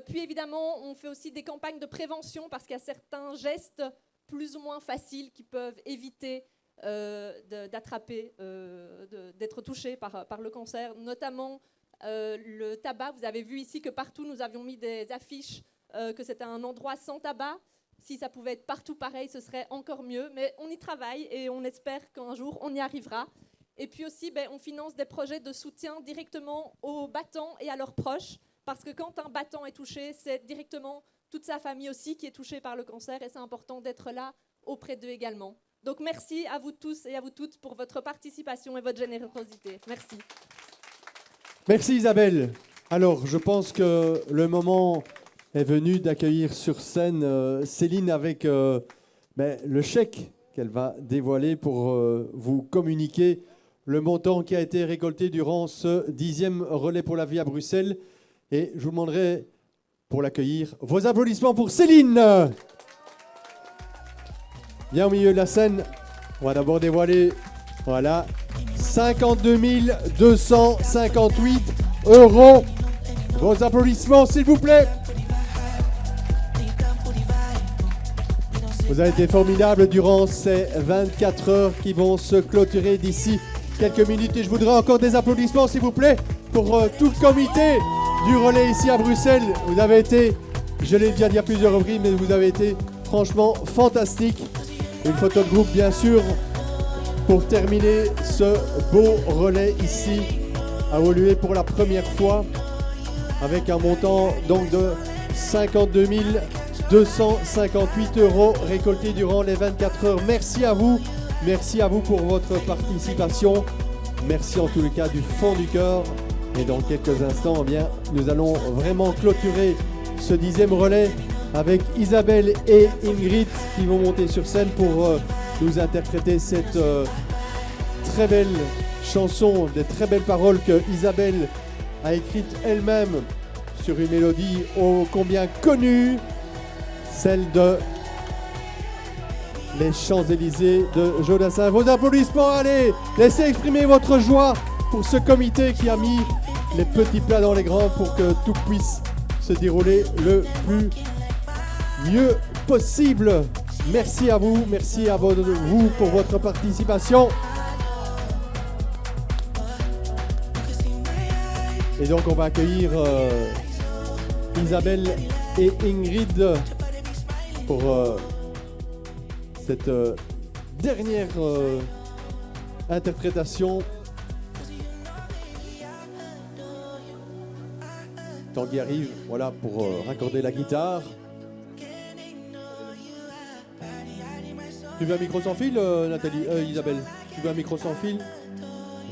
Puis évidemment, on fait aussi des campagnes de prévention parce qu'il y a certains gestes plus ou moins faciles qui peuvent éviter d'attraper, d'être touché par le cancer, notamment le tabac. Vous avez vu ici que partout nous avions mis des affiches que c'était un endroit sans tabac. Si ça pouvait être partout pareil, ce serait encore mieux. Mais on y travaille et on espère qu'un jour on y arrivera. Et puis aussi, on finance des projets de soutien directement aux battants et à leurs proches. Parce que quand un battant est touché, c'est directement toute sa famille aussi qui est touchée par le cancer. Et c'est important d'être là auprès d'eux également. Donc merci à vous tous et à vous toutes pour votre participation et votre générosité. Merci. Merci Isabelle. Alors, je pense que le moment est venu d'accueillir sur scène Céline avec le chèque qu'elle va dévoiler pour vous communiquer le montant qui a été récolté durant ce 10e relais pour la vie à Bruxelles. Et je vous demanderai, pour l'accueillir, vos applaudissements pour Céline. Bien au milieu de la scène, on va d'abord dévoiler, voilà, 52 258 €. Vos applaudissements, s'il vous plaît. Vous avez été formidable durant ces 24 heures qui vont se clôturer d'ici quelques minutes. Et je voudrais encore des applaudissements, s'il vous plaît, pour tout le comité du relais ici à Bruxelles. Vous avez été, je l'ai déjà dit à plusieurs reprises, mais vous avez été franchement fantastique. Une photo de groupe, bien sûr, pour terminer ce beau relais ici à Woluwe pour la première fois, avec un montant donc de 52 258 € récoltés durant les 24 heures. Merci à vous pour votre participation. Merci en tous les cas du fond du cœur. Et dans quelques instants, eh bien, nous allons vraiment clôturer ce 10e relais avec Isabelle et Ingrid qui vont monter sur scène pour nous interpréter cette très belle chanson, des très belles paroles que Isabelle a écrites elle-même sur une mélodie ô combien connue, celle de Les Champs-Élysées de Jodassin. Vos applaudissements, allez, laissez exprimer votre joie pour ce comité qui a mis les petits plats dans les grands pour que tout puisse se dérouler le mieux possible. Merci à vous pour votre participation. Et donc on va accueillir Isabelle et Ingrid pour cette dernière interprétation. Tanguy arrive, voilà, pour raccorder la guitare. Tu veux un micro sans fil, Nathalie, Isabelle? Tu veux un micro sans fil?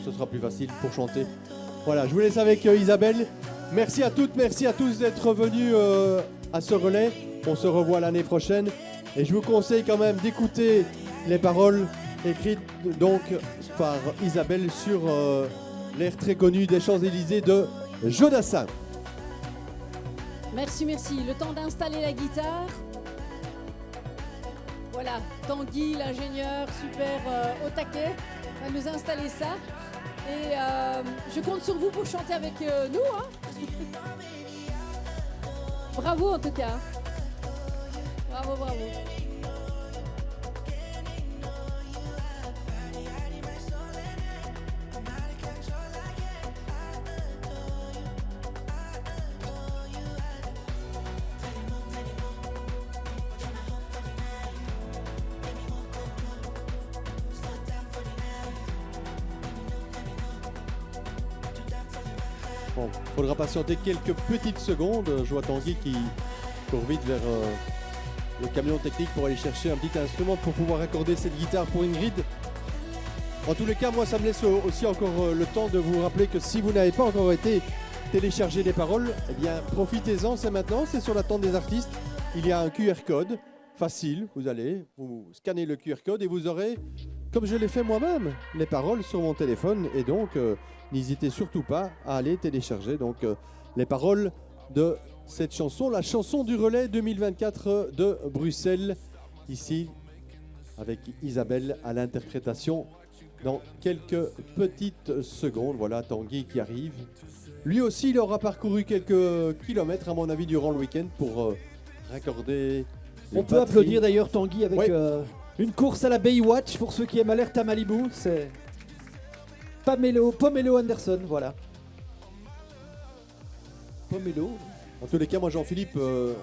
Ce sera plus facile pour chanter. Voilà, je vous laisse avec Isabelle. Merci à toutes, merci à tous d'être venus à ce relais. On se revoit l'année prochaine. Et je vous conseille quand même d'écouter les paroles écrites donc par Isabelle sur l'air très connu des Champs-Élysées de Jodassin. Merci. Le temps d'installer la guitare. Voilà, Tanguy, l'ingénieur, super au taquet, va nous installer ça. Et je compte sur vous pour chanter avec nous. Hein. Bravo en tout cas. Bravo. Bon, faudra patienter quelques petites secondes. Je vois Tanguy qui court vite vers le camion technique pour aller chercher un petit instrument pour pouvoir accorder cette guitare pour Ingrid. En tous les cas, moi, ça me laisse aussi encore le temps de vous rappeler que si vous n'avez pas encore été téléchargé les paroles, eh bien, profitez-en, c'est maintenant, c'est sur la tente des artistes. Il y a un QR code facile, vous scannez le QR code et vous aurez, comme je l'ai fait moi-même, les paroles sur mon téléphone. Et donc, n'hésitez surtout pas à aller télécharger donc, les paroles de cette chanson, la chanson du relais 2024 de Bruxelles, ici avec Isabelle à l'interprétation dans quelques petites secondes. Voilà Tanguy qui arrive. Lui aussi, il aura parcouru quelques kilomètres, à mon avis, durant le week-end pour raccorder. On peut applaudir d'ailleurs Tanguy avec une course à la Baywatch pour ceux qui aiment Alerte à Malibu. C'est Pomelo Anderson, voilà. Pomelo. En tous les cas, moi Jean-Philippe,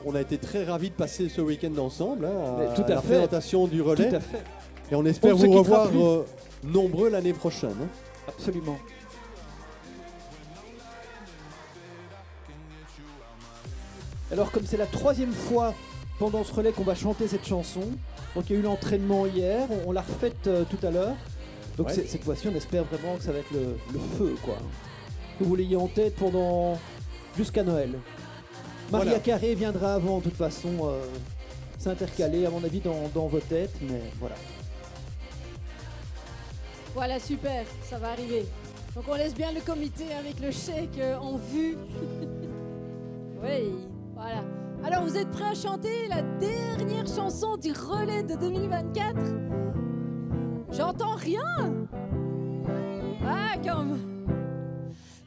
on a été très ravis de passer ce week-end ensemble à la fait. présentation du relais. Tout à fait. Et on espère vous revoir nombreux l'année prochaine. Hein. Absolument. Alors comme c'est la 3e fois pendant ce relais qu'on va chanter cette chanson, Donc il y a eu l'entraînement hier, on l'a refaite tout à l'heure. Donc Ouais. cette fois-ci, on espère vraiment que ça va être le feu, quoi. Que vous l'ayez en tête jusqu'à Noël. Maria Voilà. Carré viendra avant, de toute façon, s'intercaler, à mon avis, dans vos têtes, mais voilà. Voilà, super, ça va arriver. Donc on laisse bien le comité avec le chèque en vue. Oui, voilà. Alors vous êtes prêts à chanter la dernière chanson du relais de 2024? J'entends rien. Ah, comme...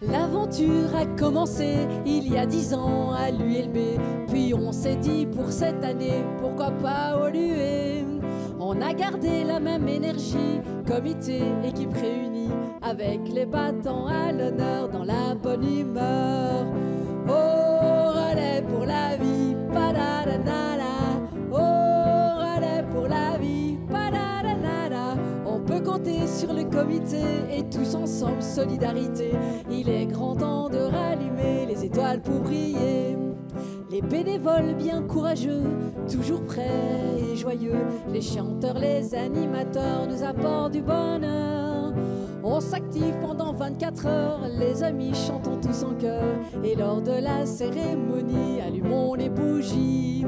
L'aventure a commencé il y a 10 ans à l'ULB. Puis on s'est dit pour cette année, pourquoi pas évoluer. On a gardé la même énergie, comité, équipe réunie, avec les battants à l'honneur dans la bonne humeur. Au relais pour la vie, pa-da-da-da-da. Au relais pour la vie, pa-da-da-da-da. On peut compter sur le comité et tous ensemble solidarité. Il est grand temps de rallumer les étoiles pour briller. Les bénévoles bien courageux, toujours prêts et joyeux. Les chanteurs, les animateurs nous apportent du bonheur. On s'active pendant 24 heures, les amis chantons tous en chœur. Et lors de la cérémonie, allumons les bougies.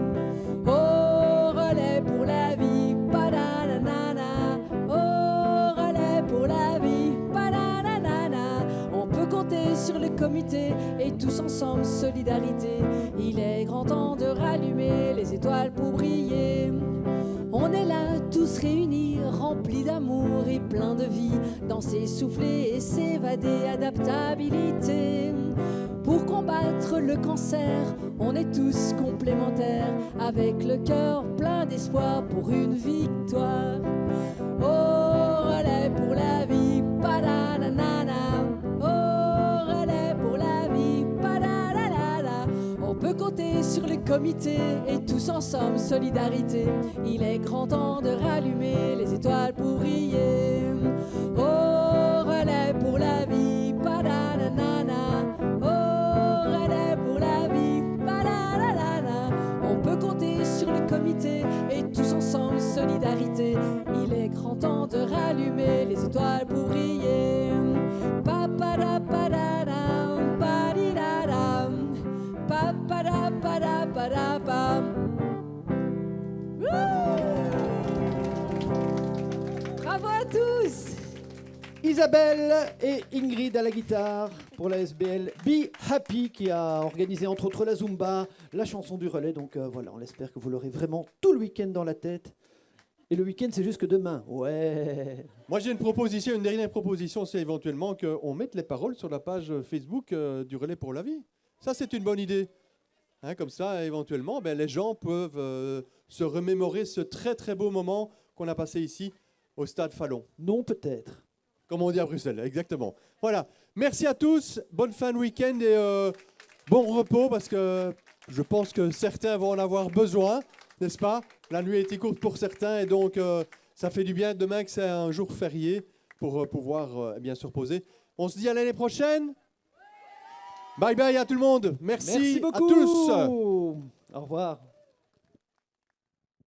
Au relais pour la vie, pa-da-da-da-da. Au relais pour la vie, pa-da-da-da-da. On peut compter sur le comité et tous ensemble solidarité. Il est grand temps de rallumer les étoiles pour briller. On est là tous réunis, remplis d'amour et plein de vie. Danser, souffler et s'évader, adaptabilité. Pour combattre le cancer, on est tous complémentaires. Avec le cœur plein d'espoir pour une victoire. Au relais pour la vie, pa-da-da-da-da. Au relais pour la vie, pa-da-da-da-da. On peut compter sur le comité et tous ensemble solidarité. Il est grand temps de rallumer les étoiles pour briller. Au relais pour la vie, pa-da-da-da-da. Au relais pour la vie, pa-da-da-da-da. On peut compter sur le comité et tous ensemble solidarité. Il est grand temps de rallumer les étoiles pour briller. Pa-pa-da-pa-da-dam, pa-di-da-dam. Pa-pa-da-pa-da-pa-da-pam. Bravo à tous! Isabelle et Ingrid à la guitare pour la SBL Be Happy qui a organisé entre autres la Zumba, la chanson du relais. Donc voilà, on espère que vous l'aurez vraiment tout le week-end dans la tête. Et le week-end, c'est jusque demain. Ouais. Moi, j'ai une proposition, une dernière proposition, c'est éventuellement qu'on mette les paroles sur la page Facebook du Relais pour la vie. Ça, c'est une bonne idée. Hein, comme ça, éventuellement, les gens peuvent se remémorer ce très très beau moment qu'on a passé ici au Stade Fallon. Non, peut-être. Comme on dit à Bruxelles, exactement. Voilà. Merci à tous. Bonne fin de week-end et bon repos parce que je pense que certains vont en avoir besoin, n'est-ce pas? La nuit a été courte pour certains et donc ça fait du bien demain que c'est un jour férié pour pouvoir bien se reposer. On se dit à l'année prochaine. Bye bye à tout le monde. Merci Merci beaucoup. à tous. Au revoir.